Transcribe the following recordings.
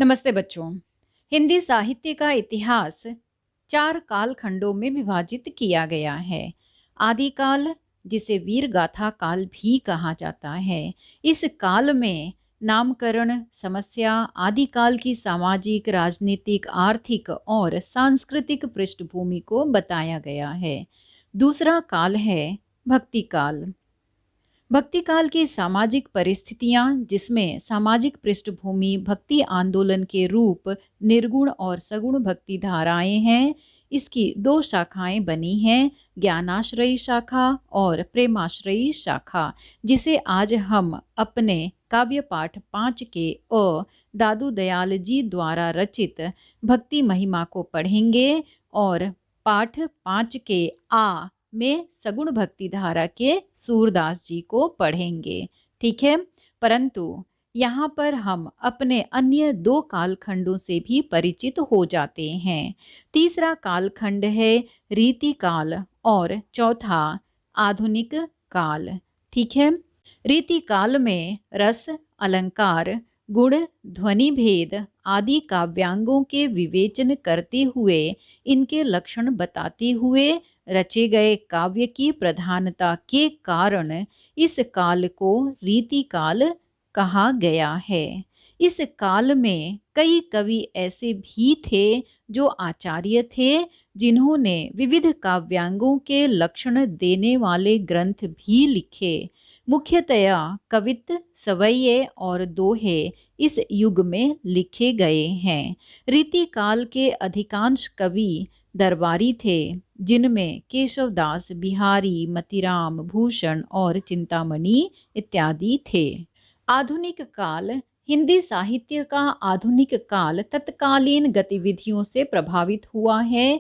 नमस्ते बच्चों। हिंदी साहित्य का इतिहास 4 कालखंडों में विभाजित किया गया है। आदिकाल, जिसे वीर गाथा काल भी कहा जाता है, इस काल में नामकरण समस्या आदिकाल की सामाजिक, राजनीतिक, आर्थिक और सांस्कृतिक पृष्ठभूमि को बताया गया है। दूसरा काल है भक्ति काल। भक्ति काल की सामाजिक परिस्थितियां, जिसमें सामाजिक पृष्ठभूमि भक्ति आंदोलन के रूप निर्गुण और सगुण भक्ति धाराएं हैं। इसकी 2 शाखाएं बनी हैं, ज्ञानाश्रयी शाखा और प्रेमाश्रयी शाखा, जिसे आज हम अपने काव्य पाठ 5 के दादू दयाल जी द्वारा रचित भक्ति महिमा को पढ़ेंगे और पाठ 5 के में सगुण भक्ति धारा के सूरदास जी को पढ़ेंगे। ठीक है, परंतु यहाँ पर हम अपने अन्य 2 कालखंडों से भी परिचित हो जाते हैं। तीसरा कालखंड है रीति काल और चौथा आधुनिक काल। ठीक है, रीति काल में रस, अलंकार, गुण, ध्वनि भेद आदि काव्यांगों के विवेचन करते हुए इनके लक्षण बताते हुए रचे गए काव्य की प्रधानता के कारण इस काल को रीति काल कहा गया है। इस काल में कई कवि ऐसे भी थे जो आचार्य थे, जिन्होंने विविध काव्यांगों के लक्षण देने वाले ग्रंथ भी लिखे। मुख्यतया कवित्त, सवैये और दोहे इस युग में लिखे गए हैं। रीति काल के अधिकांश कवि दरबारी थे, जिनमें केशवदास, बिहारी, मतीराम, भूषण और चिंतामणि इत्यादि थे। आधुनिक काल हिंदी साहित्य का आधुनिक काल तत्कालीन गतिविधियों से प्रभावित हुआ है।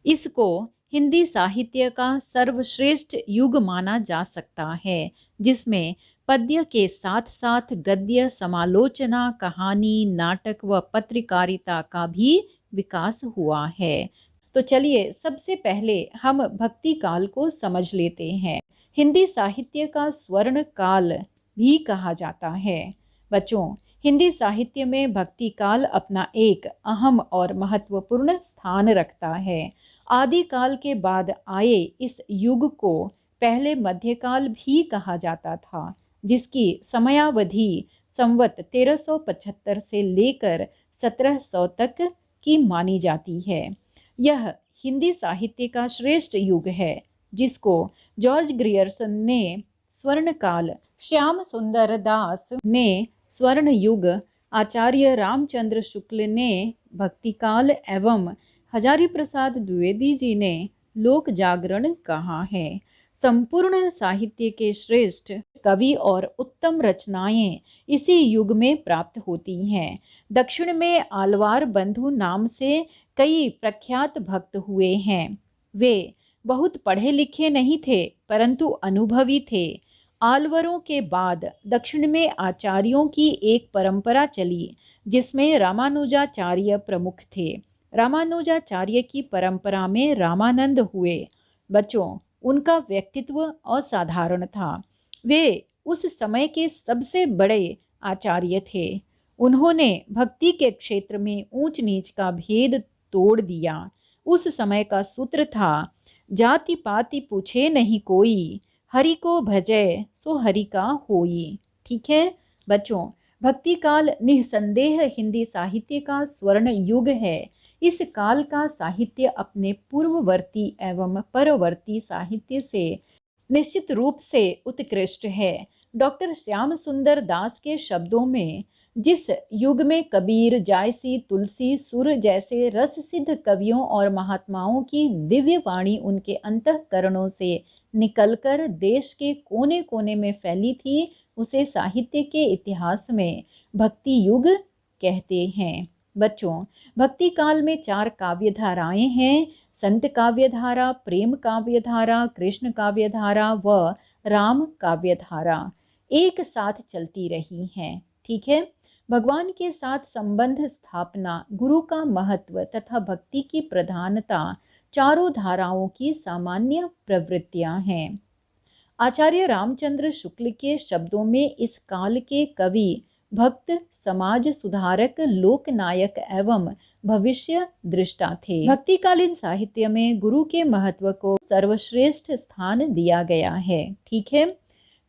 इसको हिंदी साहित्य का सर्वश्रेष्ठ युग माना जा सकता है, जिसमें पद्य के साथ साथ गद्य, समालोचना, कहानी, नाटक व पत्रकारिता का भी विकास हुआ है। तो चलिए सबसे पहले हम भक्ति काल को समझ लेते हैं। हिंदी साहित्य का स्वर्ण काल भी कहा जाता है। बच्चों, हिंदी साहित्य में भक्ति काल अपना एक अहम और महत्वपूर्ण स्थान रखता है। आदिकाल के बाद आए इस युग को पहले मध्यकाल भी कहा जाता था, जिसकी समयावधि संवत 1375 से लेकर 1700 तक की मानी जाती है। यह हिंदी साहित्य का श्रेष्ठ युग है, जिसको जॉर्ज ग्रियर्सन ने स्वर्ण काल, श्याम सुंदर दास ने स्वर्ण युग, आचार्य रामचंद्र शुक्ल ने भक्ति काल एवं हजारी प्रसाद द्विवेदी जी ने लोक जागरण कहा है। संपूर्ण साहित्य के श्रेष्ठ कवि और उत्तम रचनाएं इसी युग में प्राप्त होती हैं। दक्षिण में आलवार बंधु नाम से कई प्रख्यात भक्त हुए हैं। वे बहुत पढ़े लिखे नहीं थे, परंतु अनुभवी थे। आलवरों के बाद दक्षिण में आचार्यों की एक परंपरा चली, जिसमें रामानुजाचार्य प्रमुख थे। रामानुजाचार्य की परंपरा में रामानंद हुए। बच्चों, उनका व्यक्तित्व असाधारण था। वे उस समय के सबसे बड़े आचार्य थे। उन्होंने भक्ति के क्षेत्र में ऊंच नीच का भेद तोड़ दिया। उस समय का सूत्र था, जाति पाति पूछे नहीं कोई, हरि को भजय सो हरि का होई। ठीक है बच्चों, भक्ति काल निसंदेह हिंदी साहित्य का स्वर्ण युग है। इस काल का साहित्य अपने पूर्ववर्ती एवं परवर्ती साहित्य से निश्चित रूप से उत्कृष्ट है। डॉक्टर श्याम सुंदर दास के शब्दों में, जिस युग में कबीर, जायसी, तुलसी, सुर जैसे रस सिद्ध कवियों और महात्माओं की दिव्य वाणी उनके अंतःकरणों से निकलकर देश के कोने कोने में फैली थी, उसे साहित्य के इतिहास में भक्ति युग कहते हैं। बच्चों, भक्ति काल में 4 काव्य धाराएं हैं: संत काव्य धारा, प्रेम काव्य धारा, कृष्ण काव्य धारा व राम काव्य धारा एक साथ चलती रही हैं। ठीक है, भगवान के साथ संबंध स्थापना, गुरु का महत्व तथा भक्ति की प्रधानता चारों धाराओं की सामान्य प्रवृत्तियां हैं। आचार्य रामचंद्र शुक्ल के शब्दों में इस काल के कवि भक्त समाज सुधारक, लोकनायक एवं भविष्य दृष्टा थे। भक्तिकालीन साहित्य में गुरु के महत्व को सर्वश्रेष्ठ स्थान दिया गया है। ठीक है।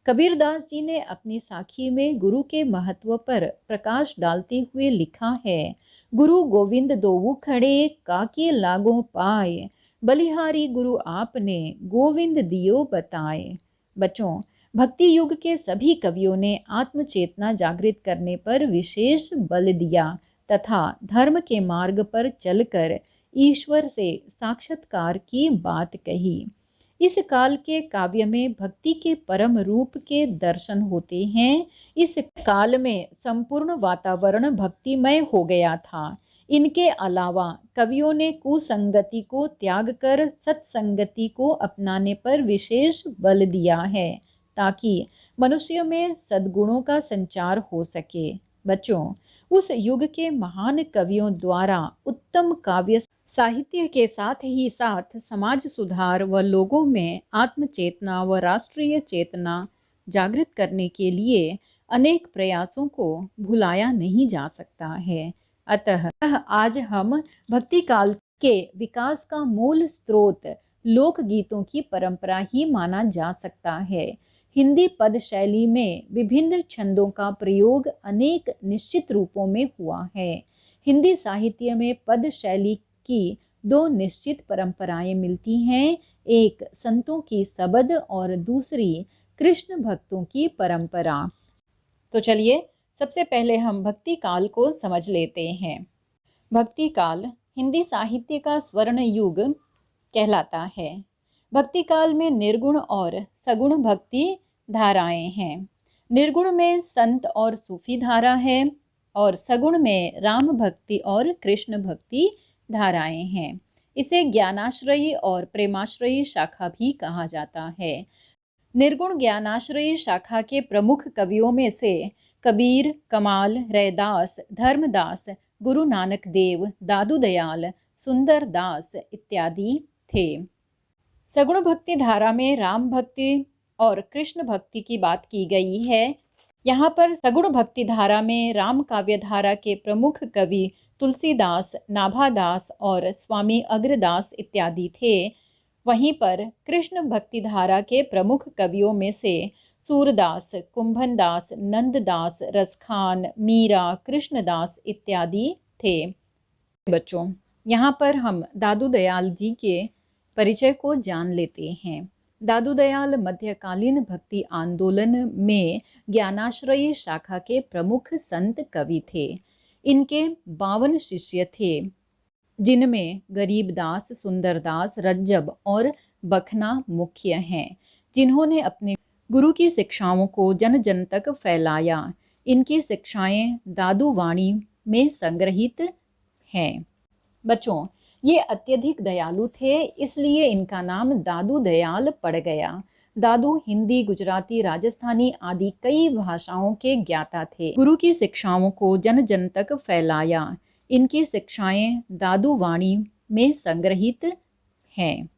कबीरदास जी ने अपनी साखी में गुरु के महत्व पर प्रकाश डालते हुए लिखा है, गुरु गोविंद दोऊ खड़े, काके लागो पाए, बलिहारी गुरु आपने, गोविंद दियो बताए। बच्चों, भक्ति युग के सभी कवियों ने आत्मचेतना जागृत करने पर विशेष बल दिया तथा धर्म के मार्ग पर चलकर ईश्वर से साक्षात्कार की बात कही। इस काल के काव्य में भक्ति के परम रूप के दर्शन होते हैं। इस काल में संपूर्ण वातावरण भक्तिमय हो गया था। इनके अलावा कवियों ने कुसंगति को त्याग कर सत्संगति को अपनाने पर विशेष बल दिया है ताकि मनुष्य में सद्गुणों का संचार हो सके। बच्चों, उस युग के महान कवियों द्वारा उत्तम काव्य साहित्य के साथ ही साथ समाज सुधार व लोगों में आत्मचेतना व राष्ट्रीय चेतना जागृत करने के लिए अनेक प्रयासों को भुलाया नहीं जा सकता है। अतः आज हम भक्ति काल के विकास का मूल स्रोत लोकगीतों की परंपरा ही माना जा सकता है। हिंदी पद शैली में विभिन्न छंदों का प्रयोग अनेक निश्चित रूपों में हुआ है। हिंदी साहित्य में पद शैली की दो निश्चित परंपराएं मिलती हैं, एक संतों की शबद और दूसरी कृष्ण भक्तों की परंपरा। तो चलिए सबसे पहले हम भक्ति काल को समझ लेते हैं। भक्ति काल हिंदी साहित्य का स्वर्ण युग कहलाता है। भक्ति काल में निर्गुण और सगुण भक्ति धाराएं हैं। निर्गुण में संत और सूफी धारा है और सगुण में राम भक्ति और कृष्ण भक्ति धाराएं हैं। इसे ज्ञानाश्रयी और प्रेमाश्रयी शाखा भी कहा जाता है। निर्गुण ज्ञानाश्रयी शाखा के प्रमुख कवियों में से कबीर, कमाल, रैदास, धर्मदास, गुरु नानक देव, दादू दयाल, सुंदर दास इत्यादि थे। सगुण भक्ति धारा में राम भक्ति और कृष्ण भक्ति की बात की गई है। यहाँ पर सगुण भक्ति धारा में राम काव्य धारा के प्रमुख कवि तुलसीदास, नाभादास और स्वामी अग्रदास इत्यादि थे। वहीं पर कृष्ण भक्ति धारा के प्रमुख कवियों में से सूरदास, कुंभनदास, नंददास, रसखान, मीरा, कृष्णदास इत्यादि थे। बच्चों, यहाँ पर हम दादू दयाल जी के परिचय को जान लेते हैं। दादू दयाल मध्यकालीन भक्ति आंदोलन में ज्ञानाश्रयी शाखा के प्रमुख संत कवि थे। इनके 52 शिष्य थे, जिनमें गरीबदास, सुंदरदास, रज्जब और बखना मुख्य हैं, जिन्होंने अपने गुरु की शिक्षाओं को जन जन तक फैलाया। इनकी शिक्षाएं दादू वाणी में संग्रहित हैं। बच्चों, ये अत्यधिक दयालु थे, इसलिए इनका नाम दादू दयाल पड़ गया। दादू हिंदी, गुजराती, राजस्थानी आदि कई भाषाओं के ज्ञाता थे। गुरु की शिक्षाओं को जन जन तक फैलाया। इनकी शिक्षाएं दादू वाणी में संग्रहित हैं।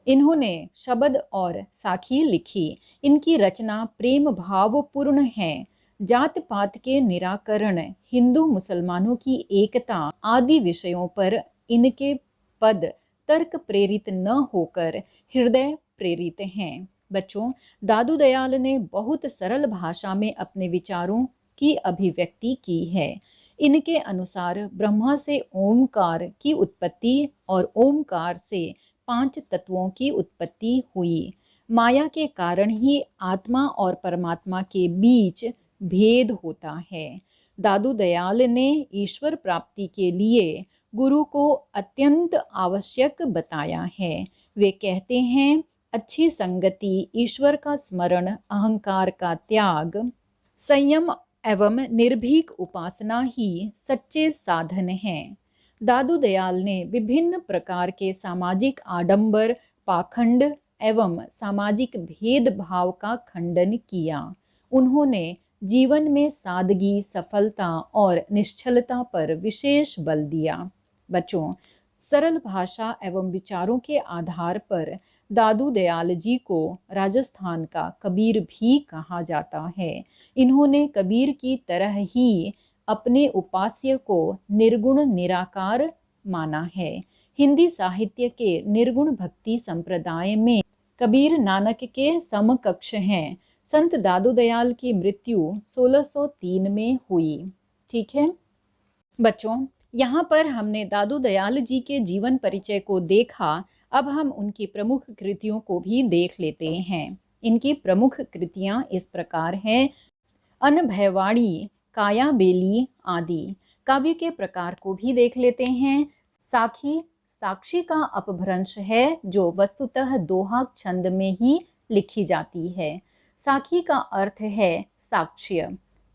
इन्होंने शबद और साखी लिखी। इनकी रचना प्रेम भावपूर्ण है। जात पात के निराकरण, हिंदू मुसलमानों की एकता आदि विषयों पर इनके पद तर्क प्रेरित न होकर हृदय प्रेरित हैं। बच्चों, दादू दयाल ने बहुत सरल भाषा में अपने विचारों की अभिव्यक्ति की है। इनके अनुसार ब्रह्मा से ओमकार की उत्पत्ति और ओमकार से 5 तत्वों की उत्पत्ति हुई। माया के कारण ही आत्मा और परमात्मा के बीच भेद होता है। दादू दयाल ने ईश्वर प्राप्ति के लिए गुरु को अत्यंत आवश्यक बताया है। वे कहते हैं, अच्छी संगति, ईश्वर का स्मरण, अहंकार का त्याग, संयम एवं निर्भीक उपासना ही सच्चे साधन हैं। दादू दयाल ने विभिन्न प्रकार के सामाजिक आडंबर, पाखंड एवं सामाजिक भेदभाव का खंडन किया। उन्होंने जीवन में सादगी, सफलता और निश्चलता पर विशेष बल दिया। बच्चों, सरल भाषा एवं विचारों के आधार पर दादू दयाल जी को राजस्थान का कबीर भी कहा जाता है। इन्होंने कबीर की तरह ही अपने उपास्य को निर्गुण निराकार माना है। हिंदी साहित्य के निर्गुण भक्ति संप्रदाय में कबीर नानक के समकक्ष हैं। संत दादू दयाल की मृत्यु 1603 में हुई। ठीक है बच्चों, यहाँ पर हमने दादू दयाल जी के जीवन परिचय को देखा। अब हम उनकी प्रमुख कृतियों को भी देख लेते हैं। इनकी प्रमुख कृतियाँ इस प्रकार हैं। अनभयवाणी, काया बेली आदि। काव्य के प्रकार को भी देख लेते हैं। साखी साक्षी का अपभ्रंश है जो वस्तुतः दोहा छंद में ही लिखी जाती है। साखी का अर्थ है साक्ष्य,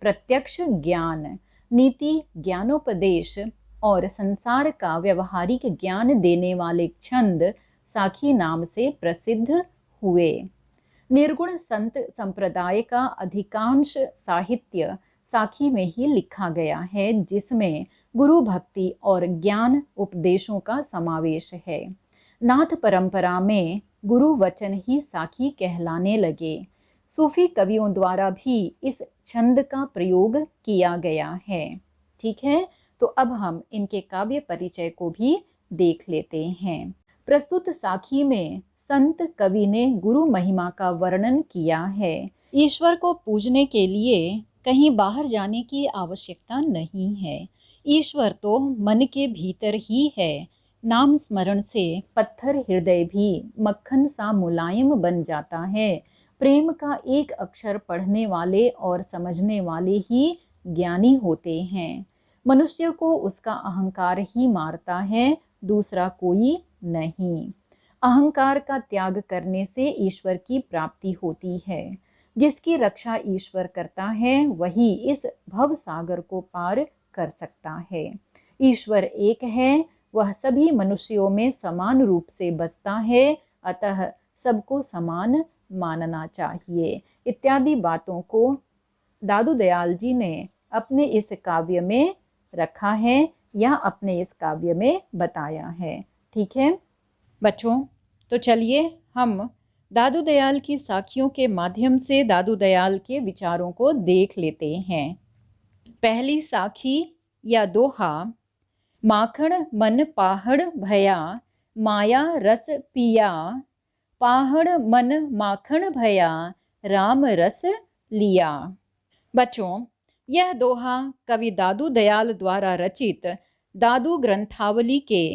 प्रत्यक्ष ज्ञान, नीति ज्ञानोपदेश और संसार का व्यवहारिक ज्ञान देने वाले छंद साखी नाम से प्रसिद्ध हुए। निर्गुण संत संप्रदाय का अधिकांश साहित्य साखी में ही लिखा गया है, जिसमें गुरु भक्ति और ज्ञान उपदेशों का समावेश है। नाथ परंपरा में गुरु वचन ही साखी कहलाने लगे। सूफी कवियों द्वारा भी इस छंद का प्रयोग किया गया है। ठीक है, तो अब हम इनके काव्य परिचय को भी देख लेते हैं। प्रस्तुत साखी में संत कवि ने गुरु महिमा का वर्णन किया है। ईश्वर को पूजने के लिए कहीं बाहर जाने की आवश्यकता नहीं है। ईश्वर तो मन के भीतर ही है। नाम स्मरण से पत्थर हृदय भी मक्खन सा मुलायम बन जाता है। प्रेम का एक अक्षर पढ़ने वाले और समझने वाले ही ज्ञानी होते हैं। मनुष्य को उसका अहंकार ही मारता है, दूसरा कोई नहीं। अहंकार का त्याग करने से ईश्वर की प्राप्ति होती है। जिसकी रक्षा ईश्वर करता है वही इस भव सागर को पार कर सकता है। ईश्वर एक है, वह सभी मनुष्यों में समान रूप से बसता है, अतः सबको समान मानना चाहिए। इत्यादि बातों को दादू दयाल जी ने अपने इस काव्य में रखा है या अपने इस काव्य में बताया है। ठीक है बच्चों, तो चलिए हम दादू दयाल की साखियों के माध्यम से दादू दयाल के विचारों को देख लेते हैं। पहली साखी या दोहा। माखण मन पाहड़ भया, माया रस पिया, पाहड़ मन माखण भया, राम रस लिया। बच्चों, यह दोहा कवि दादू दयाल द्वारा रचित दादू ग्रंथावली के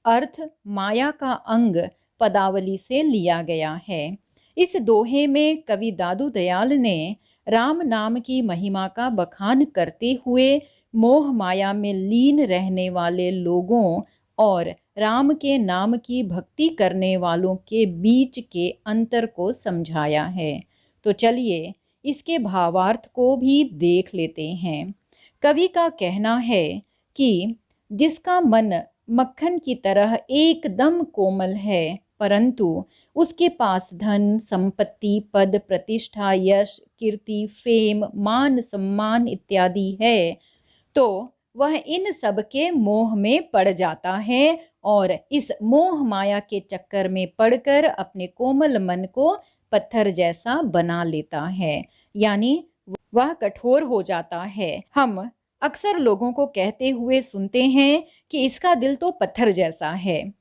अर्थ माया का अंग पदावली से लिया गया है। इस दोहे में कवि दादू दयाल ने राम नाम की महिमा का बखान करते हुए मोह माया में लीन रहने वाले लोगों और राम के नाम की भक्ति करने वालों के बीच के अंतर को समझाया है। तो चलिए इसके भावार्थ को भी देख लेते हैं। कवि का कहना है कि जिसका मन मक्खन की तरह एकदम कोमल है, परंतु उसके पास धन, संपत्ति, पद, प्रतिष्ठा, यश, कीर्ति, फेम, मान, सम्मान इत्यादि है, तो वह इन सब के मोह में पड़ जाता है और इस मोह माया के चक्कर में पड़कर अपने कोमल मन को पत्थर जैसा बना लेता है, यानी वह कठोर हो जाता है। हम अक्सर लोगों को कहते हुए सुनते हैं कि इसका दिल तो पत्थर जैसा है,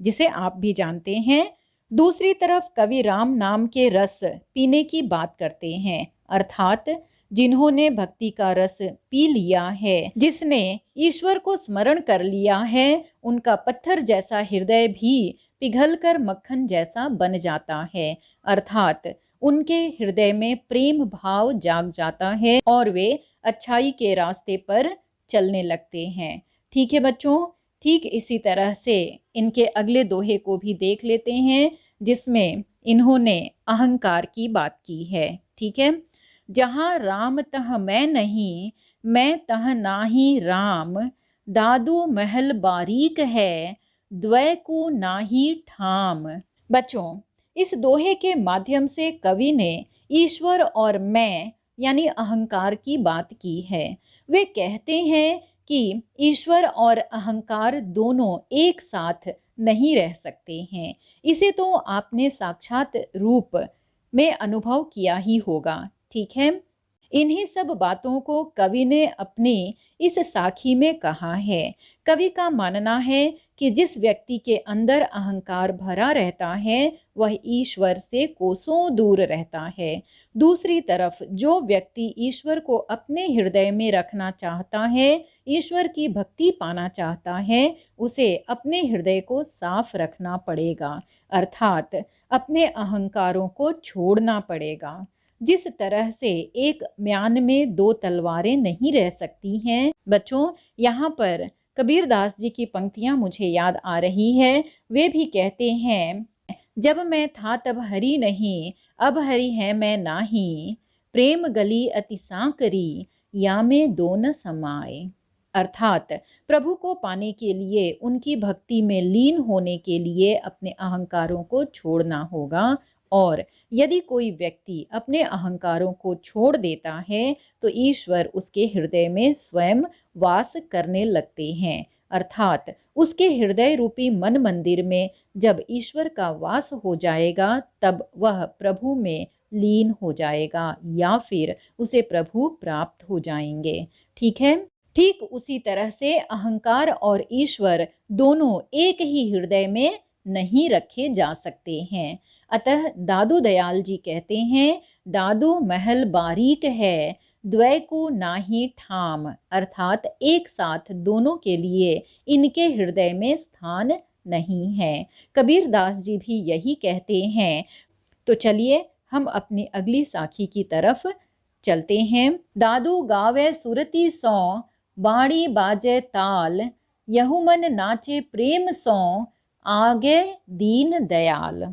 जिसे आप भी जानते हैं। दूसरी तरफ कवि राम नाम के रस पीने की बात करते हैं, अर्थात जिन्होंने भक्ति का रस पी लिया है, जिसने ईश्वर को स्मरण कर लिया है, उनका पत्थर जैसा हृदय भी पिघलकर मक्खन जैसा बन जाता है, अर्थात उनके हृदय में प्रेम भाव जाग जाता है और वे अच्छाई के रास्ते पर चलने लगते हैं। ठीक है बच्चों, ठीक इसी तरह से इनके अगले दोहे को भी देख लेते हैं, जिसमें इन्होंने अहंकार की बात की है। ठीक है, जहाँ राम तह मैं नहीं, मैं तह नाही राम, दादू महल बारीक है, द्वय को नाही ठाम। बच्चों, इस दोहे के माध्यम से कवि ने ईश्वर और मैं यानी अहंकार की बात की है। वे कहते हैं कि ईश्वर और अहंकार दोनों एक साथ नहीं रह सकते हैं। इसे तो आपने साक्षात रूप में अनुभव किया ही होगा। ठीक है, इन्हीं सब बातों को कवि ने अपनी इस साखी में कहा है। कवि का मानना है कि जिस व्यक्ति के अंदर अहंकार भरा रहता है वह ईश्वर से कोसों दूर रहता है। दूसरी तरफ जो व्यक्ति ईश्वर को अपने हृदय में रखना चाहता है, ईश्वर की भक्ति पाना चाहता है, उसे अपने हृदय को साफ रखना पड़ेगा, अर्थात अपने अहंकारों को छोड़ना पड़ेगा। जिस तरह से एक म्यान में दो तलवारें नहीं रह सकती हैं। बच्चों, यहाँ पर कबीरदास जी की पंक्तियां मुझे याद आ रही है। वे भी कहते हैं, जब मैं था तब हरि नहीं, अब हरि है मैं नाही, प्रेम गली अति सांकरी, या में दो न समाए। अर्थात प्रभु को पाने के लिए, उनकी भक्ति में लीन होने के लिए अपने अहंकारों को छोड़ना होगा। और यदि कोई व्यक्ति अपने अहंकारों को छोड़ देता है तो ईश्वर उसके हृदय में स्वयं वास करने लगते हैं। अर्थात उसके हृदय रूपी मन मंदिर में जब ईश्वर का वास हो जाएगा तब वह प्रभु में लीन हो जाएगा या फिर उसे प्रभु प्राप्त हो जाएंगे। ठीक है। ठीक उसी तरह से अहंकार और ईश्वर दोनों एक ही हृदय में नहीं रखे जा सकते हैं। अतः दादू दयाल जी कहते हैं, दादू महल बारीक है, द्वय को नाही ठाम। अर्थात एक साथ दोनों के लिए इनके हृदय में स्थान नहीं है। कबीर दास जी भी यही कहते हैं। तो चलिए हम अपनी अगली साखी की तरफ चलते हैं। दादू गावे सुरती सौ, बाणी बाजे ताल, यहुमन नाचे प्रेम सौ, आगे दीन दयाल।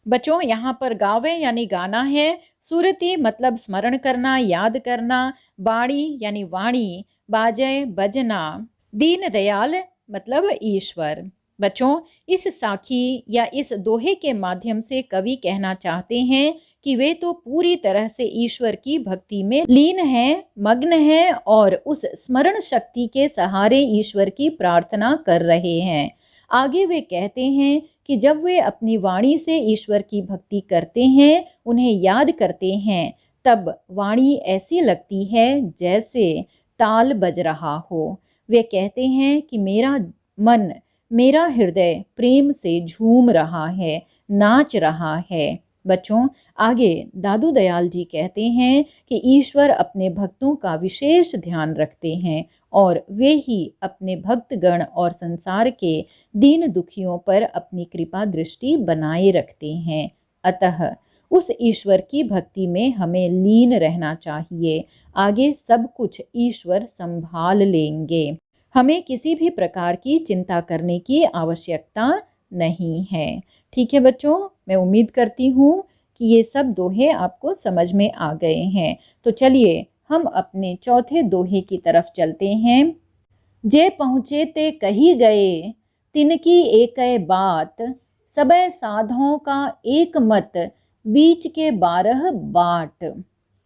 बच्चों, यहाँ पर गावे यानी गाना है, सुरती मतलब स्मरण करना, याद करना, बाणी यानी वाणी, बाजय बजना, दीन दयाल मतलब ईश्वर। बच्चों, इस साखी या इस दोहे के माध्यम से कवि कहना चाहते हैं कि वे तो पूरी तरह से ईश्वर की भक्ति में लीन हैं, मग्न हैं और उस स्मरण शक्ति के सहारे ईश्वर की प्रार्थना कर रहे हैं। आगे वे कहते हैं कि जब वे अपनी वाणी से ईश्वर की भक्ति करते हैं, उन्हें याद करते हैं, तब वाणी ऐसी लगती है जैसे ताल बज रहा हो। वे कहते हैं कि मेरा मन, मेरा हृदय प्रेम से झूम रहा है, नाच रहा है। बच्चों, आगे दादू दयाल जी कहते हैं कि ईश्वर अपने भक्तों का विशेष ध्यान रखते हैं और वे ही अपने भक्तगण और संसार के दीन दुखियों पर अपनी कृपा दृष्टि बनाए रखते हैं। अतः उस ईश्वर की भक्ति में हमें लीन रहना चाहिए। आगे सब कुछ ईश्वर संभाल लेंगे। हमें किसी भी प्रकार की चिंता करने की आवश्यकता नहीं है। ठीक है बच्चों, मैं उम्मीद करती हूँ कि ये सब दोहे आपको समझ में आ गए हैं। तो चलिए हम अपने चौथे दोहे की तरफ चलते हैं। जे पहुँचे ते कही गए, तिनकी एकै बात, सबे साधों का एक मत, बीच के 12 बाट।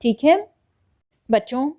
ठीक है बच्चों,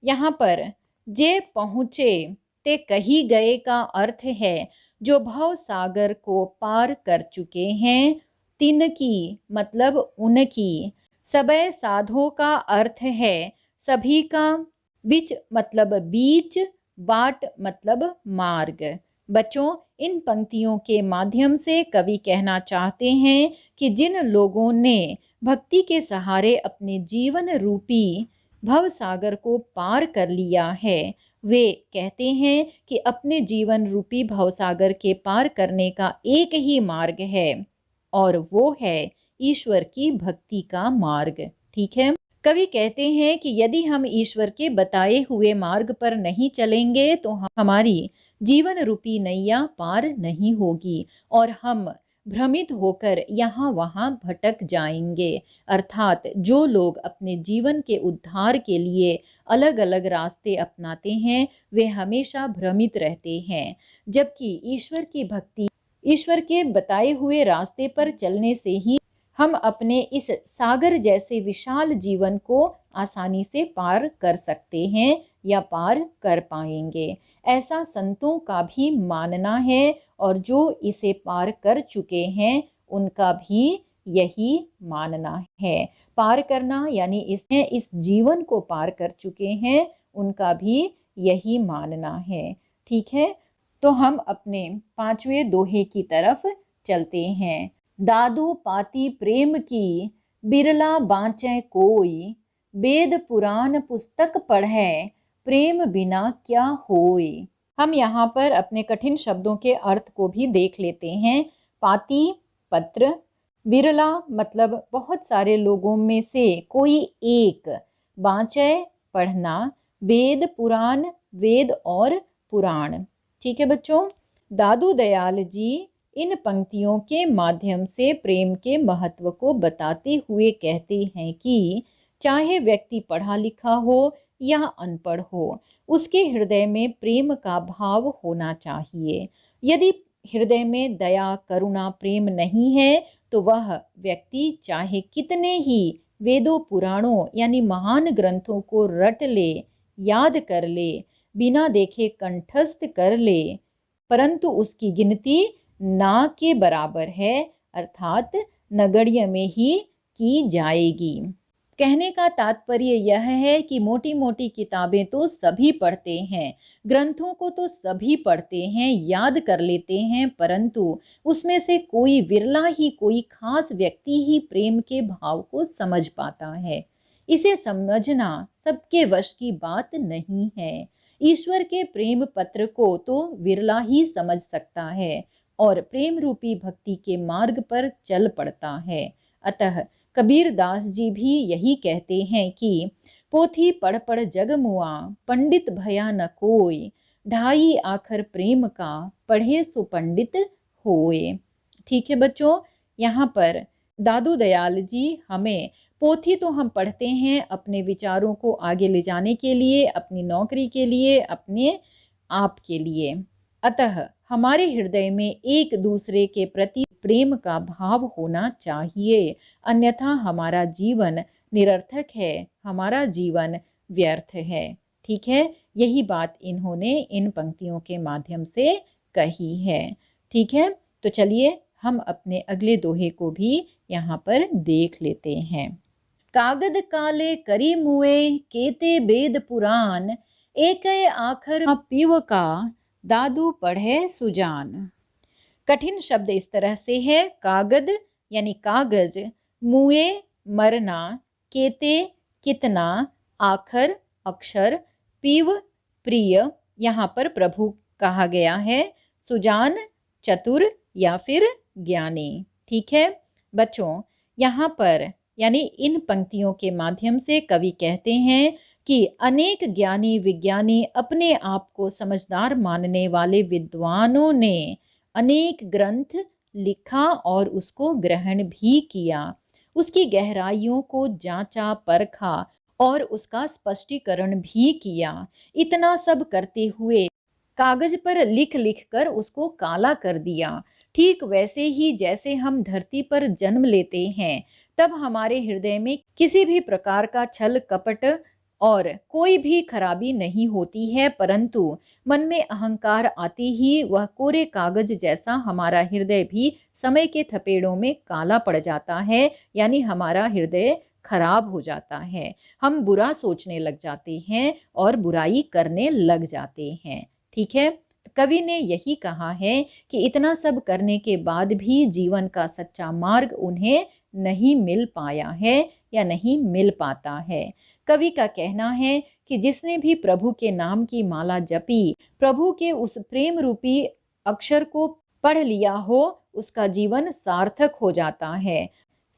यहाँ पर जे पहुँचे ते कही गए का अर्थ है जो भव सागर को पार कर चुके हैं। तिनकी मतलब उनकी, सबे साधों का अर्थ है सभी का, बीच मतलब बीच, बाट मतलब मार्ग। बच्चों, इन पंक्तियों के माध्यम से कवि कहना चाहते हैं कि जिन लोगों ने भक्ति के सहारे अपने जीवन रूपी भव सागर को पार कर लिया है, वे कहते हैं कि अपने जीवन रूपी भवसागर के पार करने का एक ही मार्ग है और वो है ईश्वर की भक्ति का मार्ग। ठीक है। कवि कहते हैं कि यदि हम ईश्वर के बताए हुए मार्ग पर नहीं चलेंगे तो हमारी जीवन रूपी नैया पार नहीं होगी और हम भ्रमित होकर यहाँ वहाँ भटक जाएंगे। अर्थात जो लोग अपने जीवन के उद्धार के लिए अलग अलग रास्ते अपनाते हैं वे हमेशा भ्रमित रहते हैं, जबकि ईश्वर की भक्ति, ईश्वर के बताए हुए रास्ते पर चलने से ही हम अपने इस सागर जैसे विशाल जीवन को आसानी से पार कर सकते हैं या पार कर पाएंगे। ऐसा संतों का भी मानना है और जो इसे पार कर चुके हैं उनका भी यही मानना है। पार करना यानी इस जीवन को पार कर चुके हैं उनका भी यही मानना है। ठीक है, तो हम अपने 5वें दोहे की तरफ चलते हैं। दादू पाती प्रेम की, बिरला बाँचै कोई, वेद पुराण पुस्तक पढ़ै, प्रेम बिना क्या होय। हम यहाँ पर अपने कठिन शब्दों के अर्थ को भी देख लेते हैं। पाती पत्र, बिरला मतलब बहुत सारे लोगों में से कोई एक, बाँचै पढ़ना, वेद पुराण वेद और पुराण। ठीक है बच्चों, दादू दयाल जी इन पंक्तियों के माध्यम से प्रेम के महत्व को बताते हुए कहते हैं कि चाहे व्यक्ति पढ़ा लिखा हो या अनपढ़ हो, उसके हृदय में प्रेम का भाव होना चाहिए। यदि हृदय में दया करुणा प्रेम नहीं है तो वह व्यक्ति चाहे कितने ही वेदों पुराणों यानी महान ग्रंथों को रट ले, याद कर ले, बिना देखे कंठस्थ कर ले, परंतु उसकी गिनती ना के बराबर है, अर्थात नगण्य में ही की जाएगी। कहने का तात्पर्य यह है कि मोटी मोटी किताबें तो सभी पढ़ते हैं, ग्रंथों को तो सभी पढ़ते हैं, याद कर लेते हैं, परंतु उसमें से कोई विरला ही, कोई खास व्यक्ति ही प्रेम के भाव को समझ पाता है। इसे समझना सबके वश की बात नहीं है। ईश्वर के प्रेम पत्र को तो विरला ही समझ सकता है और प्रेम रूपी भक्ति के मार्ग पर चल पड़ता है। अतः कबीर दास जी भी यही कहते हैं कि पोथी पढ़ पढ़ जग मुआ, पंडित भया न कोय, ढाई आखर प्रेम का, पढ़े सो पंडित होए। ठीक है बच्चों, यहाँ पर दादू दयाल जी हमें, पोथी तो हम पढ़ते हैं अपने विचारों को आगे ले जाने के लिए, अपनी नौकरी के लिए, अपने आप के लिए, अतः हमारे हृदय में एक दूसरे के प्रति प्रेम का भाव होना चाहिए, अन्यथा हमारा जीवन निरर्थक है, हमारा जीवन व्यर्थ है। ठीक है, यही बात इन्होंने इन पंक्तियों के माध्यम से कही है। ठीक है, तो चलिए हम अपने अगले दोहे को भी यहाँ पर देख लेते हैं। कागद काले करी मुए, केते वेद पुराण, एक आखर पीव का, दादू पढ़े सुजान। कठिन शब्द इस तरह से है, कागद यानी कागज, मुए मरना, केते कितना, आखर अक्षर, पीव प्रिय, यहाँ पर प्रभु कहा गया है, सुजान चतुर या फिर ज्ञानी। ठीक है बच्चों, यहाँ पर यानी इन पंक्तियों के माध्यम से कवि कहते हैं कि अनेक ज्ञानी विज्ञानी, अपने आप को समझदार मानने वाले विद्वानों ने अनेक ग्रंथ लिखा और उसको ग्रहण भी किया, उसकी गहराइयों को जांचा परखा और उसका स्पष्टीकरण भी किया। इतना सब करते हुए कागज पर लिख लिख कर उसको काला कर दिया। ठीक वैसे ही जैसे हम धरती पर जन्म लेते हैं, तब हमारे हृदय में किसी भी प्रकार का छल कपट और कोई भी खराबी नहीं होती है, परंतु मन में अहंकार आते ही वह कोरे कागज जैसा हमारा हृदय भी समय के थपेड़ों में काला पड़ जाता है, यानी हमारा हृदय खराब हो जाता है, हम बुरा सोचने लग जाते हैं और बुराई करने लग जाते हैं। ठीक है, कवि ने यही कहा है कि इतना सब करने के बाद भी जीवन का सच्चा मार्ग उन्हें नहीं मिल पाया है या नहीं मिल पाता है। कवि का कहना है कि जिसने भी प्रभु के नाम की माला जपी, प्रभु के उस प्रेम रूपी अक्षर को पढ़ लिया हो, उसका जीवन सार्थक हो जाता है,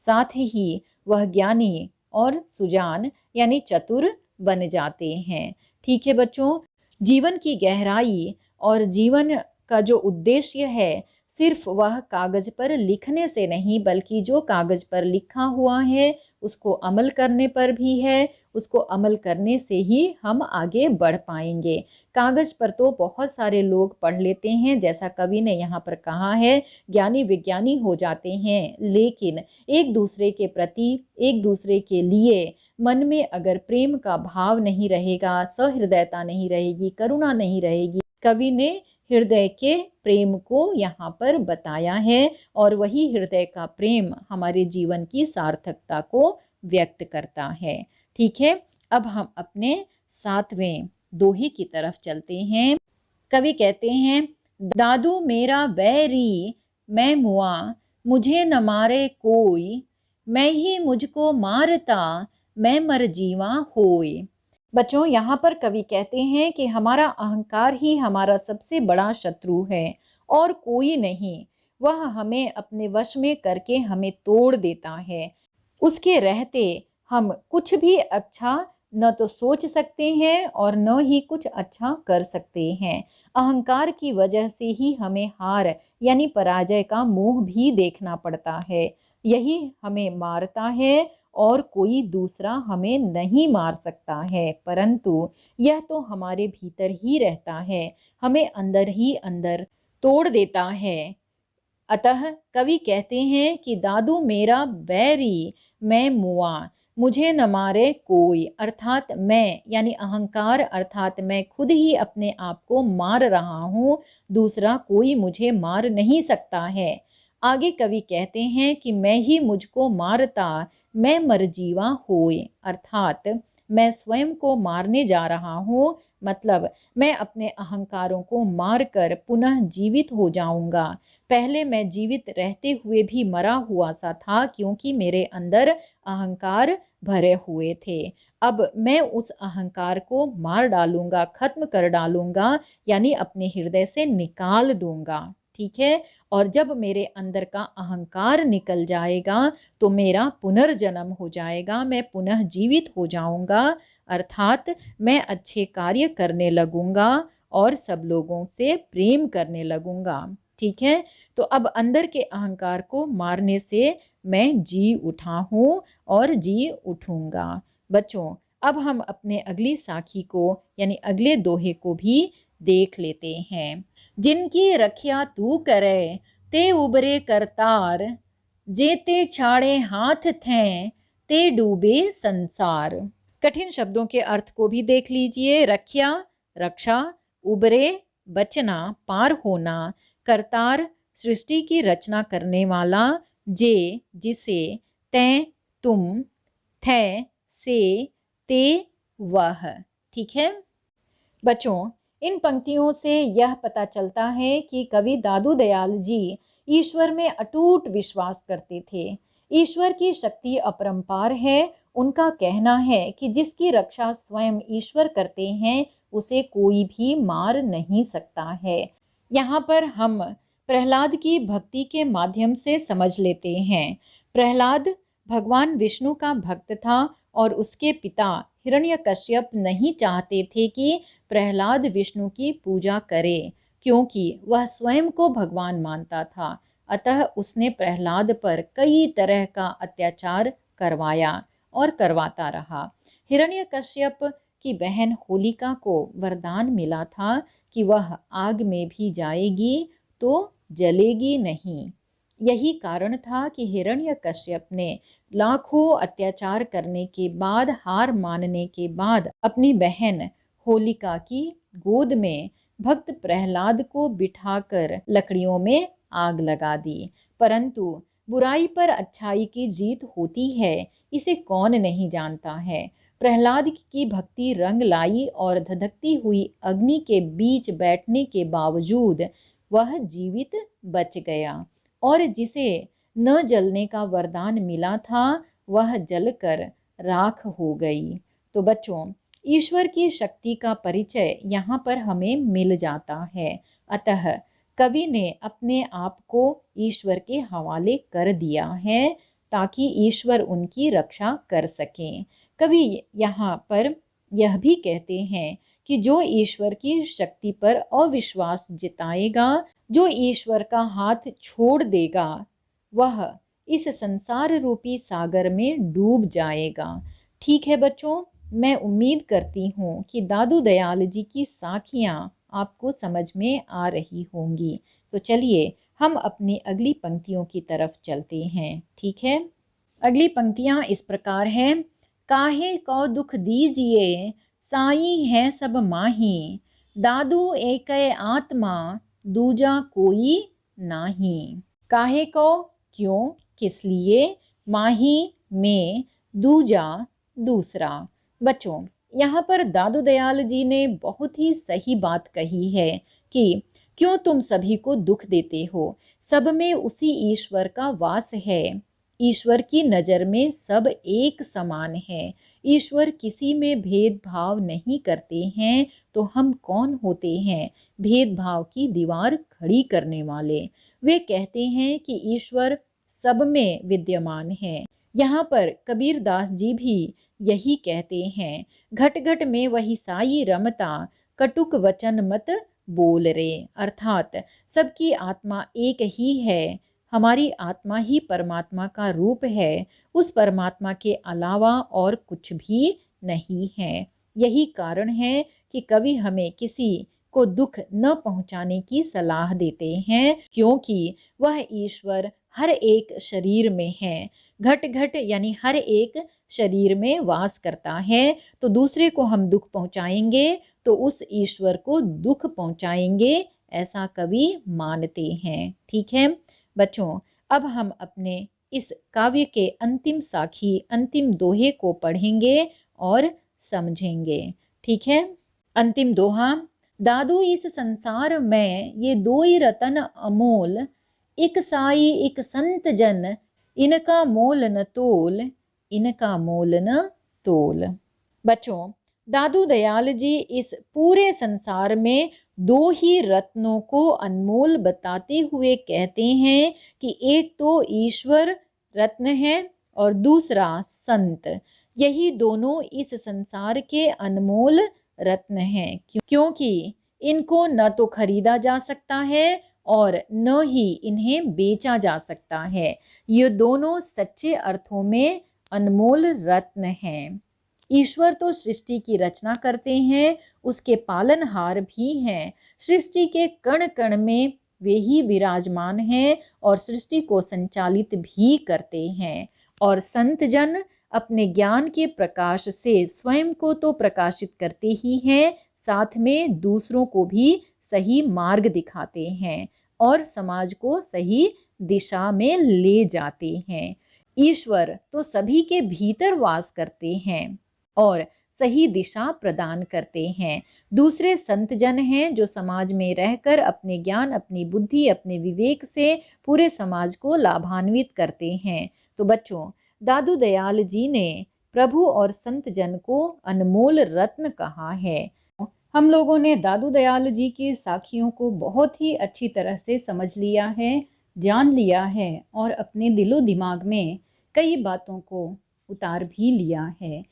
साथ ही वह ज्ञानी और सुजान यानी चतुर बन जाते हैं। ठीक है बच्चों, जीवन की गहराई और जीवन का जो उद्देश्य है, सिर्फ वह कागज पर लिखने से नहीं, बल्कि जो कागज पर लिखा हुआ है उसको अमल करने पर भी है, उसको अमल करने से ही हम आगे बढ़ पाएंगे। कागज पर तो बहुत सारे लोग पढ़ लेते हैं, जैसा कवि ने यहाँ पर कहा है, ज्ञानी विज्ञानी हो जाते हैं, लेकिन एक दूसरे के प्रति, एक दूसरे के लिए मन में अगर प्रेम का भाव नहीं रहेगा, सहृदयता नहीं रहेगी, करुणा नहीं रहेगी, कवि ने हृदय के प्रेम को यहाँ पर बताया है और वही हृदय का प्रेम हमारे जीवन की सार्थकता को व्यक्त करता है। ठीक है, अब हम अपने 7वें दोहे की तरफ चलते हैं। कवि कहते हैं, दादू मेरा बैरी मैं मुआ, मुझे न मारे कोई, मैं ही मुझको मारता, मैं मर जीवा होय। बच्चों, यहाँ पर कवि कहते हैं कि हमारा अहंकार ही हमारा सबसे बड़ा शत्रु है और कोई नहीं। वह हमें अपने वश में करके हमें तोड़ देता है। उसके रहते हम कुछ भी अच्छा न तो सोच सकते हैं और न ही कुछ अच्छा कर सकते हैं। अहंकार की वजह से ही हमें हार यानी पराजय का मुंह भी देखना पड़ता है। यही हमें मारता है और कोई दूसरा हमें नहीं मार सकता है, परंतु यह तो हमारे भीतर ही रहता है, हमें अंदर ही अंदर तोड़ देता है। अतः कवि कहते हैं कि दादू मेरा बैरी मैं मुआ, मुझे न मारे कोई, अर्थात मैं यानी अहंकार, अर्थात मैं खुद ही अपने आप को मार रहा हूँ, दूसरा कोई मुझे मार नहीं सकता है। आगे कवि कहते हैं कि मैं ही मुझको मारता, मैं मर जीवा होय, अर्थात मैं स्वयं को मारने जा रहा हूँ, मतलब मैं अपने अहंकारों को मारकर पुनः जीवित हो जाऊंगा। पहले मैं जीवित रहते हुए भी मरा हुआ सा था, क्योंकि मेरे अंदर अहंकार भरे हुए थे। अब मैं उस अहंकार को मार डालूंगा, खत्म कर डालूंगा, यानी अपने हृदय से निकाल दूंगा। ठीक है। और जब मेरे अंदर का अहंकार निकल जाएगा तो मेरा पुनर्जन्म हो जाएगा, मैं पुनः जीवित हो जाऊंगा, अर्थात मैं अच्छे कार्य करने लगूंगा और सब लोगों से प्रेम करने लगूंगा। ठीक है। तो अब अंदर के अहंकार को मारने से मैं जी उठा हूँ और जी उठूंगा। बच्चों, अब हम अपने अगली साखी को यानी अगले दोहे को भी देख लेते हैं। जिनकी रखिया तू करे, ते उबरे करतार, जेते छाड़े हाथ थे, ते डूबे संसार। कठिन शब्दों के अर्थ को भी देख लीजिए। रखिया रक्षा, उबरे बचना, पार होना, करतार सृष्टि की रचना करने वाला, जे जिसे, तै तुम, थे से, ते वह। ठीक है। बच्चों, इन पंक्तियों से यह पता चलता है कि कवि दादू दयाल जी ईश्वर में अटूट विश्वास करते थे। ईश्वर की शक्ति अपरंपार है। उनका कहना है कि जिसकी रक्षा स्वयं ईश्वर करते हैं उसे कोई भी मार नहीं सकता है। यहाँ पर हम प्रहलाद की भक्ति के माध्यम से समझ लेते हैं। प्रहलाद भगवान विष्णु का भक्त था और उसके पिता हिरण्यकश्यप नहीं चाहते थे कि प्रहलाद विष्णु की पूजा करे, क्योंकि वह स्वयं को भगवान मानता था। अतः उसने प्रहलाद पर कई तरह का अत्याचार करवाया और करवाता रहा। हिरण्यकश्यप की बहन होलिका को वरदान मिला था कि वह आग में भी जाएगी तो जलेगी नहीं। यही कारण था कि हिरण्यकश्यप ने लाखों अत्याचार करने के बाद, हार मानने के बाद, अपनी बहन होलिका की गोद में भक्त प्रहलाद को बिठाकर लकड़ियों में आग लगा दी। परंतु बुराई पर अच्छाई की जीत होती है, इसे कौन नहीं जानता है। प्रहलाद की भक्ति रंग लाई और धधकती हुई अग्नि के बीच बैठने के बावजूद वह जीवित बच गया, और जिसे न जलने का वरदान मिला था वह जलकर राख हो गई। तो बच्चों, ईश्वर की शक्ति का परिचय यहाँ पर हमें मिल जाता है। अतः कवि ने अपने आप को ईश्वर के हवाले कर दिया है ताकि ईश्वर उनकी रक्षा कर सकें। कवि यहाँ पर यह भी कहते हैं कि जो ईश्वर की शक्ति पर अविश्वास जताएगा, जो ईश्वर का हाथ छोड़ देगा, वह इस संसार रूपी सागर में डूब जाएगा। ठीक है बच्चों, मैं उम्मीद करती हूँ कि दादू दयाल जी की साखियाँ आपको समझ में आ रही होंगी। तो चलिए हम अपनी अगली पंक्तियों की तरफ चलते हैं। ठीक है। अगली पंक्तियाँ इस प्रकार हैं। काहे को दुख दीजिए, साई है सब माही, दादू एक आत्मा, दूजा कोई नाही। काहे को, क्यों, किस लिए, माही में, दूजा दूसरा। बच्चों, यहाँ पर दादू दयाल जी ने बहुत ही सही बात कही है कि क्यों तुम सभी को दुख देते हो, सब में उसी ईश्वर का वास है। ईश्वर की नज़र में सब एक समान है। ईश्वर किसी में भेदभाव नहीं करते हैं, तो हम कौन होते हैं भेदभाव की दीवार खड़ी करने वाले। वे कहते हैं कि ईश्वर सब में विद्यमान है। यहाँ पर कबीर दास जी भी यही कहते हैं, घट घट में वही साई रमता, कटुक वचन मत बोल रे। अर्थात सबकी आत्मा एक ही है, हमारी आत्मा ही परमात्मा का रूप है, उस परमात्मा के अलावा और कुछ भी नहीं है। यही कारण है कि कवि हमें किसी को दुख न पहुंचाने की सलाह देते हैं, क्योंकि वह ईश्वर हर एक शरीर में है। घट घट यानी हर एक शरीर में वास करता है, तो दूसरे को हम दुख पहुंचाएंगे तो उस ईश्वर को दुख पहुंचाएंगे, ऐसा कवि मानते हैं। ठीक है बच्चों, अब हम अपने इस काव्य के अंतिम साखी, अंतिम दोहे को पढ़ेंगे और समझेंगे। ठीक है, अंतिम दोहा। दादू इस संसार में ये दो ही रतन अमोल, एक साई एक संत जन, इनका मोल न तोल, इनका मोल न तोल। बच्चों, दादू दयाल जी इस पूरे संसार में दो ही रत्नों को अनमोल बताते हुए कहते हैं कि एक तो ईश्वर रत्न है और दूसरा संत। यही दोनों इस संसार के अनमोल रत्न हैं, क्योंकि इनको न तो खरीदा जा सकता है और न ही इन्हें बेचा जा सकता है। ये दोनों सच्चे अर्थों में अनमोल रत्न हैं। ईश्वर तो सृष्टि की रचना करते हैं, उसके पालनहार भी हैं। सृष्टि के कण कण में वे ही विराजमान हैं और सृष्टि को संचालित भी करते हैं। और संत जन अपने ज्ञान के प्रकाश से स्वयं को तो प्रकाशित करते ही हैं, साथ में दूसरों को भी सही मार्ग दिखाते हैं और समाज को सही दिशा में ले जाते हैं। ईश्वर तो सभी के भीतर वास करते हैं और सही दिशा प्रदान करते हैं। दूसरे संत जन हैं जो समाज में रहकर अपने ज्ञान, अपनी बुद्धि, अपने विवेक से पूरे समाज को लाभान्वित करते हैं। तो बच्चों, दादू दयाल जी ने प्रभु और संत जन को अनमोल रत्न कहा है। हम लोगों ने दादू दयाल जी की साखियों को बहुत ही अच्छी तरह से समझ लिया है, जान लिया है और अपने दिलो दिमाग में कई बातों को उतार भी लिया है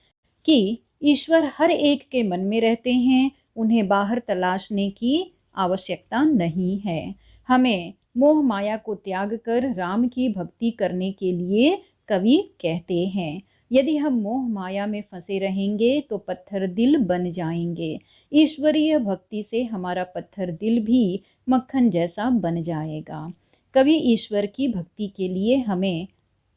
कि ईश्वर हर एक के मन में रहते हैं, उन्हें बाहर तलाशने की आवश्यकता नहीं है। हमें मोह माया को त्याग कर राम की भक्ति करने के लिए कवि कहते हैं। यदि हम मोह माया में फंसे रहेंगे तो पत्थर दिल बन जाएंगे। ईश्वरीय भक्ति से हमारा पत्थर दिल भी मक्खन जैसा बन जाएगा। कवि ईश्वर की भक्ति के लिए हमें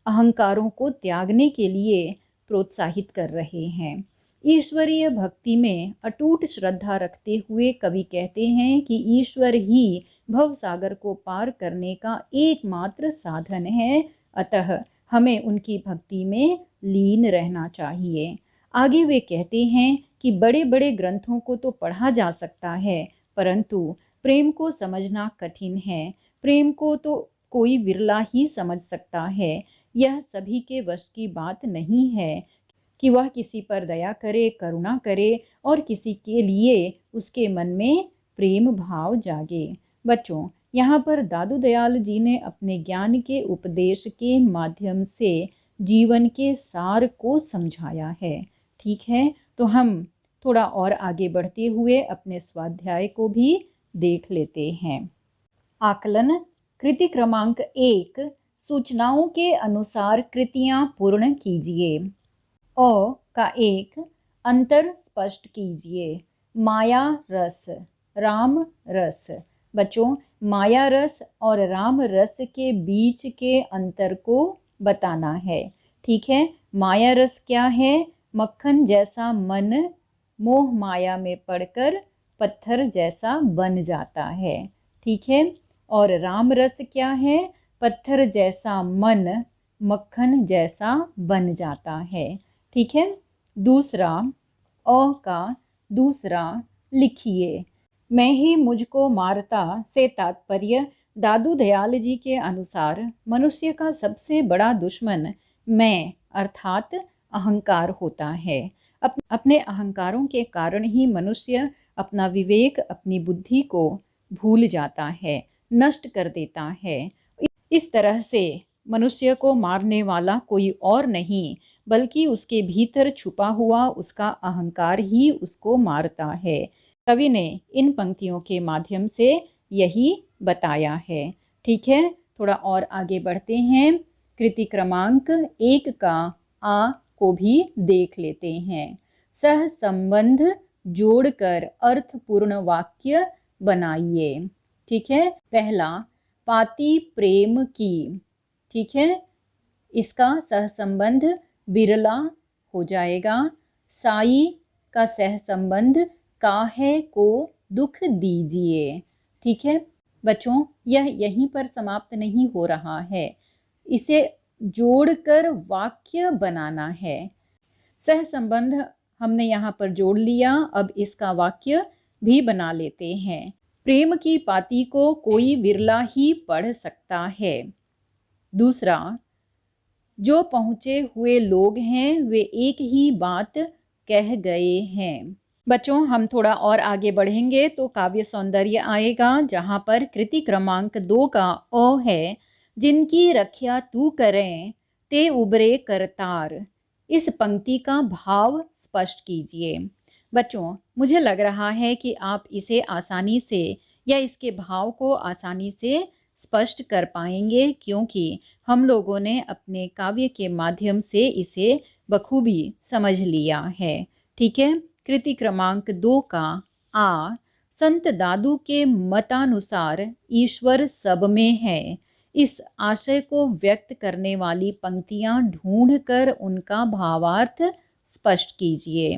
अहंकारों को त्यागने के लिए प्रोत्साहित कर रहे हैं। ईश्वरीय भक्ति में अटूट श्रद्धा रखते हुए कवि कहते हैं कि ईश्वर ही भव सागर को पार करने का एकमात्र साधन है, अतः हमें उनकी भक्ति में लीन रहना चाहिए। आगे वे कहते हैं कि बड़े बड़े ग्रंथों को तो पढ़ा जा सकता है, परंतु प्रेम को समझना कठिन है। प्रेम को तो कोई विरला ही समझ सकता है। यह सभी के वश की बात नहीं है कि वह किसी पर दया करे, करुणा करे और किसी के लिए उसके मन में प्रेम भाव जागे। बच्चों, यहाँ पर दादू दयाल जी ने अपने ज्ञान के उपदेश के माध्यम से जीवन के सार को समझाया है। ठीक है, तो हम थोड़ा और आगे बढ़ते हुए अपने स्वाध्याय को भी देख लेते हैं। आकलन कृति क्रमांक 1, सूचनाओं के अनुसार कृतियां पूर्ण कीजिए। अ का 1, अंतर स्पष्ट कीजिए। माया रस, राम रस। बच्चों, माया रस और राम रस के बीच के अंतर को बताना है। ठीक है, माया रस क्या है? मक्खन जैसा मन मोह माया में पड़कर पत्थर जैसा बन जाता है। ठीक है, और राम रस क्या है? पत्थर जैसा मन मक्खन जैसा बन जाता है। ठीक है। दूसरा, अ का दूसरा लिखिए। मैं ही मुझको मारता से तात्पर्य दादू दयाल जी के अनुसार मनुष्य का सबसे बड़ा दुश्मन मैं अर्थात अहंकार होता है। अपने अहंकारों के कारण ही मनुष्य अपना विवेक, अपनी बुद्धि को भूल जाता है, नष्ट कर देता है। इस तरह से मनुष्य को मारने वाला कोई और नहीं बल्कि उसके भीतर छुपा हुआ उसका अहंकार ही उसको मारता है। कवि ने इन पंक्तियों के माध्यम से यही बताया है। ठीक है, थोड़ा और आगे बढ़ते हैं। कृति क्रमांक 1 का आ को भी देख लेते हैं। सह संबंध जोड़कर अर्थपूर्ण वाक्य बनाइए। ठीक है, पहला पाती प्रेम की। ठीक है, इसका सहसंबंध बिरला हो जाएगा। साई का सहसंबंध काहे को दुख दीजिए। ठीक है बच्चों, यह यहीं पर समाप्त नहीं हो रहा है, इसे जोड़कर वाक्य बनाना है। सहसंबंध हमने यहाँ पर जोड़ लिया, अब इसका वाक्य भी बना लेते हैं। प्रेम की पाती को कोई विरला ही पढ़ सकता है। दूसरा, जो पहुँचे हुए लोग हैं वे एक ही बात कह गए हैं। बच्चों, हम थोड़ा और आगे बढ़ेंगे तो काव्य सौंदर्य आएगा, जहाँ पर कृति क्रमांक 2 का अ है। जिनकी रक्षा तू करें ते उबरे करतार। इस पंक्ति का भाव स्पष्ट कीजिए। बच्चों, मुझे लग रहा है कि आप इसे आसानी से या इसके भाव को आसानी से स्पष्ट कर पाएंगे, क्योंकि हम लोगों ने अपने काव्य के माध्यम से इसे बखूबी समझ लिया है। ठीक है, कृति क्रमांक 2 का आ। संत दादू के मतानुसार ईश्वर सब में है। इस आशय को व्यक्त करने वाली पंक्तियां ढूंढकर उनका भावार्थ स्पष्ट कीजिए।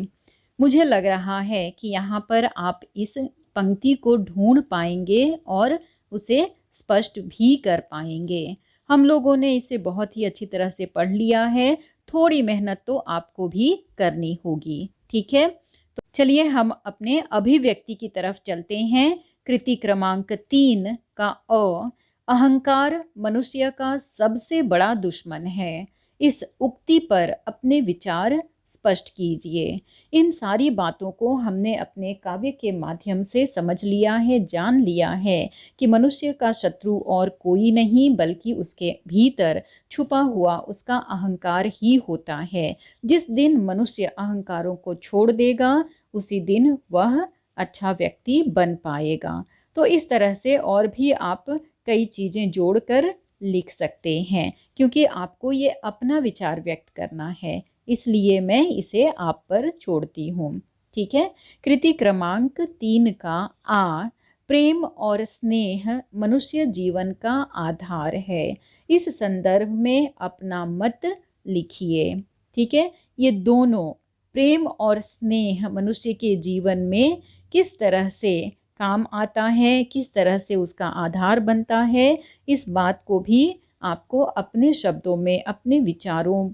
मुझे लग रहा है कि यहाँ पर आप इस पंक्ति को ढूंढ पाएंगे और उसे स्पष्ट भी कर पाएंगे। हम लोगों ने इसे बहुत ही अच्छी तरह से पढ़ लिया है, थोड़ी मेहनत तो आपको भी करनी होगी। ठीक है, तो चलिए हम अपने अभिव्यक्ति की तरफ चलते हैं। कृति क्रमांक 3 का अ। अहंकार मनुष्य का सबसे बड़ा दुश्मन है। इस उक्ति पर अपने विचार स्पष्ट कीजिए। इन सारी बातों को हमने अपने काव्य के माध्यम से समझ लिया है, जान लिया है कि मनुष्य का शत्रु और कोई नहीं बल्कि उसके भीतर छुपा हुआ उसका अहंकार ही होता है। जिस दिन मनुष्य अहंकारों को छोड़ देगा उसी दिन वह अच्छा व्यक्ति बन पाएगा। तो इस तरह से और भी आप कई चीज़ें जोड़कर लिख सकते हैं, क्योंकि आपको ये अपना विचार व्यक्त करना है, इसलिए मैं इसे आप पर छोड़ती हूँ। ठीक है, कृति क्रमांक 3 का आ। प्रेम और स्नेह मनुष्य जीवन का आधार है। इस संदर्भ में अपना मत लिखिए। ठीक है, ये दोनों प्रेम और स्नेह मनुष्य के जीवन में किस तरह से काम आता है, किस तरह से उसका आधार बनता है, इस बात को भी आपको अपने शब्दों में, अपने विचारों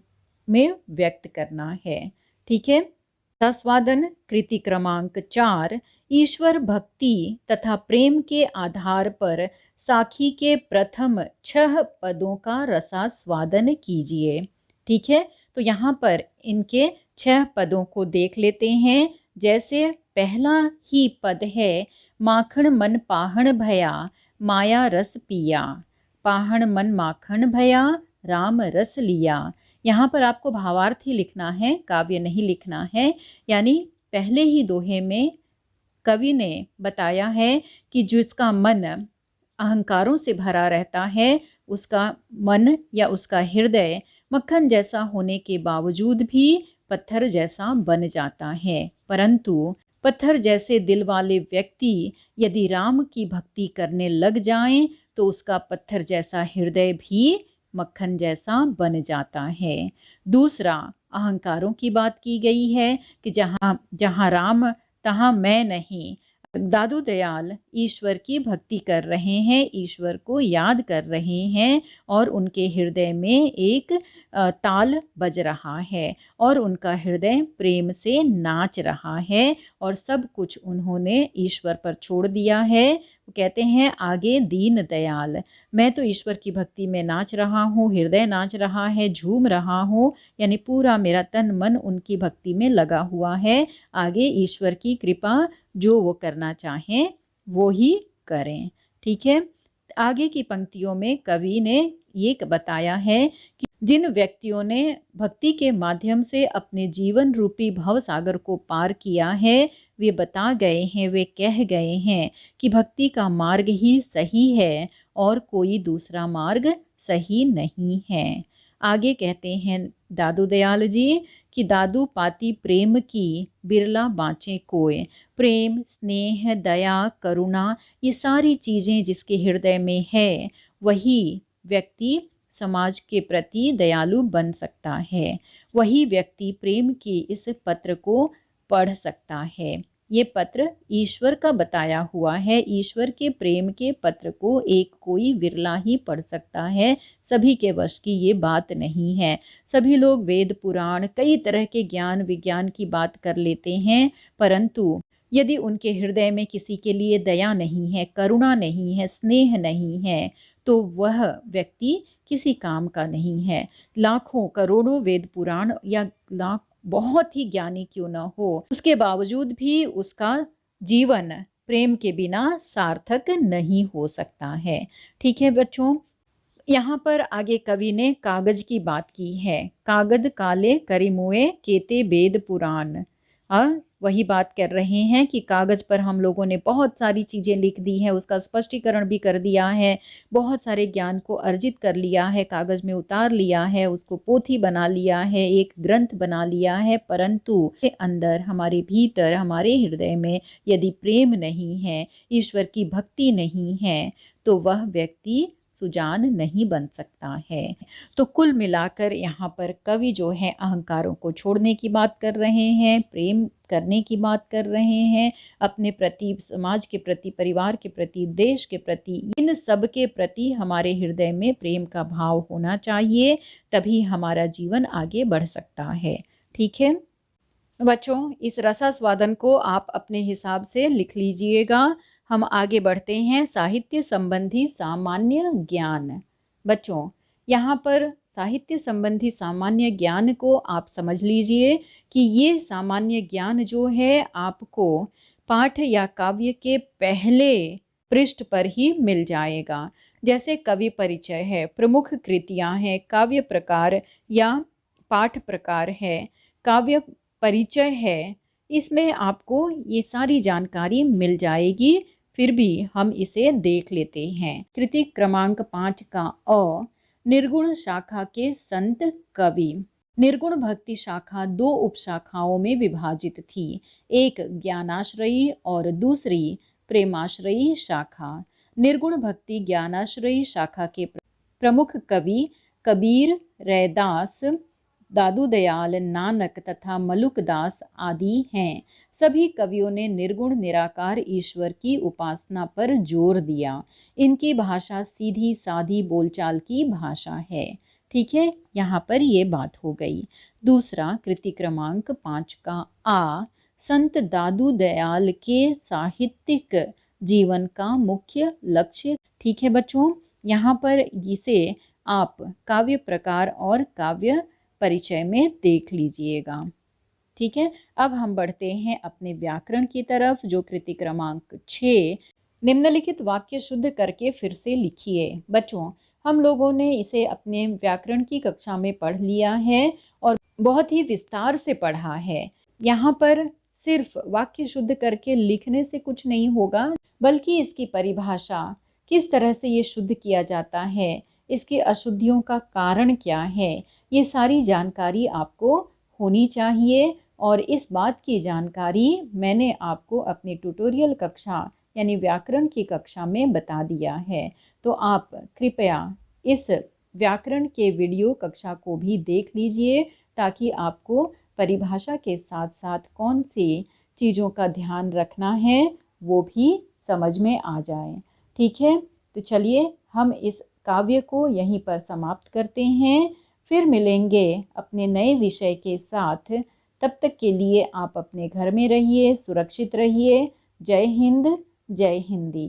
में व्यक्त करना है। ठीक है, रसास्वादन कृति क्रमांक 4। ईश्वर भक्ति तथा प्रेम के आधार पर साखी के प्रथम 6 पदों का रसास्वादन कीजिए। ठीक है, तो यहाँ पर इनके 6 पदों को देख लेते हैं। जैसे पहला ही पद है, माखण मन पाहण भया माया रस पिया। पाहण मन माखण भया राम रस लिया। यहाँ पर आपको भावार्थ ही लिखना है, काव्य नहीं लिखना है। यानी पहले ही दोहे में कवि ने बताया है कि जिसका मन अहंकारों से भरा रहता है, उसका मन या उसका हृदय मक्खन जैसा होने के बावजूद भी पत्थर जैसा बन जाता है। परंतु पत्थर जैसे दिल वाले व्यक्ति यदि राम की भक्ति करने लग जाएं, तो उसका पत्थर जैसा हृदय भी मक्खन जैसा बन जाता है। दूसरा, अहंकारों की बात की गई है कि जहाँ जहाँ राम तहाँ मैं नहीं। दादू दयाल ईश्वर की भक्ति कर रहे हैं, ईश्वर को याद कर रहे हैं और उनके हृदय में एक ताल बज रहा है और उनका हृदय प्रेम से नाच रहा है और सब कुछ उन्होंने ईश्वर पर छोड़ दिया है। वो कहते हैं आगे दीन दयाल, मैं तो ईश्वर की भक्ति में नाच रहा हूँ, हृदय नाच रहा है, झूम रहा हूँ, यानी पूरा मेरा तन मन उनकी भक्ति में लगा हुआ है। आगे ईश्वर की कृपा, जो वो करना चाहें वो ही करें। ठीक है, आगे की पंक्तियों में कवि ने ये बताया है कि जिन व्यक्तियों ने भक्ति के माध्यम से अपने जीवन रूपी भव सागर को पार किया है, वे बता गए हैं, वे कह गए हैं कि भक्ति का मार्ग ही सही है और कोई दूसरा मार्ग सही नहीं है। आगे कहते हैं दादू दयाल जी कि दादू पाती प्रेम की बिरला बाँचे कोय। प्रेम, स्नेह, दया, करुणा, ये सारी चीज़ें जिसके हृदय में है, वही व्यक्ति समाज के प्रति दयालु बन सकता है। वही व्यक्ति प्रेम के इस पत्र को पढ़ सकता है। ये पत्र ईश्वर का बताया हुआ है। ईश्वर के प्रेम के पत्र को एक कोई विरला ही पढ़ सकता है, सभी के वश की ये बात नहीं है। सभी लोग वेद पुराण कई तरह के ज्ञान विज्ञान की बात कर लेते हैं, परंतु यदि उनके हृदय में किसी के लिए दया नहीं है, करुणा नहीं है, स्नेह नहीं है, तो वह व्यक्ति किसी काम का नहीं है। लाखों करोड़ों वेद पुराण या लाख बहुत ही ज्ञानी क्यों न हो, उसके बावजूद भी उसका जीवन प्रेम के बिना सार्थक नहीं हो सकता है। ठीक है बच्चों, यहाँ पर आगे कवि ने कागज की बात की है। कागद काले करिमुए केते वेद पुराण। वही बात कर रहे हैं कि कागज पर हम लोगों ने बहुत सारी चीज़ें लिख दी हैं, उसका स्पष्टीकरण भी कर दिया है, बहुत सारे ज्ञान को अर्जित कर लिया है, कागज में उतार लिया है, उसको पोथी बना लिया है, एक ग्रंथ बना लिया है, परंतु के अंदर हमारे भीतर हमारे हृदय में यदि प्रेम नहीं है, ईश्वर की भक्ति नहीं है, तो वह व्यक्ति सुजान नहीं बन सकता है। तो कुल मिलाकर यहाँ पर कवि जो है अहंकारों को छोड़ने की बात कर रहे हैं, प्रेम करने की बात कर रहे हैं, अपने प्रति, समाज के प्रति, परिवार के प्रति, देश के प्रति, इन सब के प्रति हमारे हृदय में प्रेम का भाव होना चाहिए, तभी हमारा जीवन आगे बढ़ सकता है। ठीक है बच्चों, इस रसास्वादन को आप अपने हिसाब से लिख लीजिएगा। हम आगे बढ़ते हैं साहित्य संबंधी सामान्य ज्ञान। बच्चों, यहाँ पर साहित्य संबंधी सामान्य ज्ञान को आप समझ लीजिए कि ये सामान्य ज्ञान जो है आपको पाठ या काव्य के पहले पृष्ठ पर ही मिल जाएगा। जैसे कवि परिचय है, प्रमुख कृतियाँ हैं, काव्य प्रकार या पाठ प्रकार है, काव्य परिचय है, इसमें आपको ये सारी जानकारी मिल जाएगी। फिर भी हम इसे देख लेते हैं। कृति क्रमांक 5 का अ, निर्गुण शाखा के संत कवि। निर्गुण भक्ति शाखा दो उपशाखाओं में विभाजित थी, एक ज्ञानाश्रयी और दूसरी प्रेमाश्रयी शाखा। निर्गुण भक्ति ज्ञानाश्रयी शाखा के प्रमुख कवि कबीर, रैदास, दादू दयाल, नानक तथा मलुकदास आदि हैं। सभी कवियों ने निर्गुण निराकार ईश्वर की उपासना पर जोर दिया। इनकी भाषा सीधी सादी बोलचाल की भाषा है। ठीक है, यहाँ पर ये बात हो गई। दूसरा, कृति क्रमांक 5 का आ, संत दादू दयाल के साहित्यिक जीवन का मुख्य लक्ष्य। ठीक है बच्चों, यहाँ पर इसे आप काव्य प्रकार और काव्य परिचय में देख लीजिएगा। ठीक है, अब हम बढ़ते हैं अपने व्याकरण की तरफ, जो कृति क्रमांक 6। निम्नलिखित वाक्य शुद्ध करके फिर से लिखिए। बच्चों, हम लोगों ने इसे अपने व्याकरण की कक्षा में पढ़ लिया है और बहुत ही विस्तार से पढ़ा है। यहाँ पर सिर्फ वाक्य शुद्ध करके लिखने से कुछ नहीं होगा, बल्कि इसकी परिभाषा, किस तरह से ये शुद्ध किया जाता है, इसकी अशुद्धियों का कारण क्या है, ये सारी जानकारी आपको होनी चाहिए। और इस बात की जानकारी मैंने आपको अपनी ट्यूटोरियल कक्षा यानी व्याकरण की कक्षा में बता दिया है। तो आप कृपया इस व्याकरण के वीडियो कक्षा को भी देख लीजिए, ताकि आपको परिभाषा के साथ साथ कौन सी चीज़ों का ध्यान रखना है वो भी समझ में आ जाए। ठीक है, तो चलिए हम इस काव्य को यहीं पर समाप्त करते हैं। फिर मिलेंगे अपने नए विषय के साथ। तब तक के लिए आप अपने घर में रहिए, सुरक्षित रहिए। जय हिंद, जय हिंदी।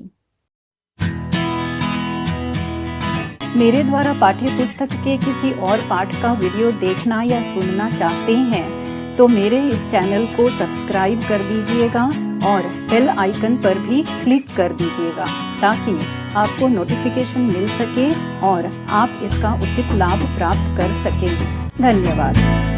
मेरे द्वारा पाठ्य पुस्तक के किसी और पाठ का वीडियो देखना या सुनना चाहते हैं तो मेरे इस चैनल को सब्सक्राइब कर दीजिएगा और बेल आइकन पर भी क्लिक कर दीजिएगा ताकि आपको नोटिफिकेशन मिल सके और आप इसका उचित लाभ प्राप्त कर सकें। धन्यवाद।